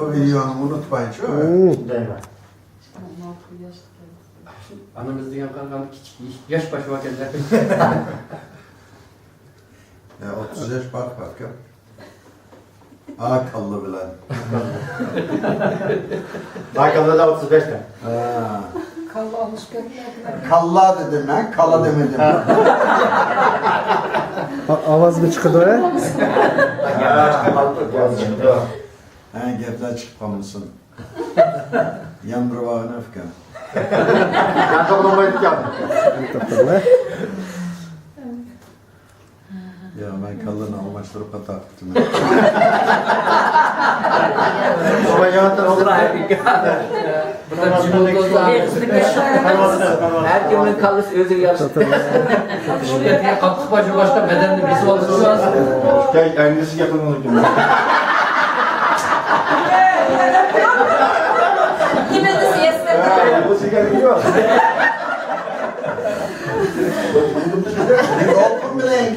O videonu unutmayın şu. Değil mi? Anamızın yakan yaş başı vakitler. Ya 30 yaş bak ya. Akıllı bilen. Hakan'da da 35'ten. Ha. Kalla alışkanlıklar. Kalla dedim lan, kala demedim. Avaz mı çıkıyor ya? Ha, gepler çıkmamışsın. Yan brevağını öfken. Ben de bulamaydık yaptım. Ya ben kallını almaçları pataktım. Ama yanıttan olur. Burada cimolozlar. Her cümle kalırsa özür yapsın. Şiddetiye kalkıp başı başta bedenli birisi oluşmaz. Gel endişi yakın olur gibi. Yine de siesta. Bu sigara gidiyor. Ne oldu bile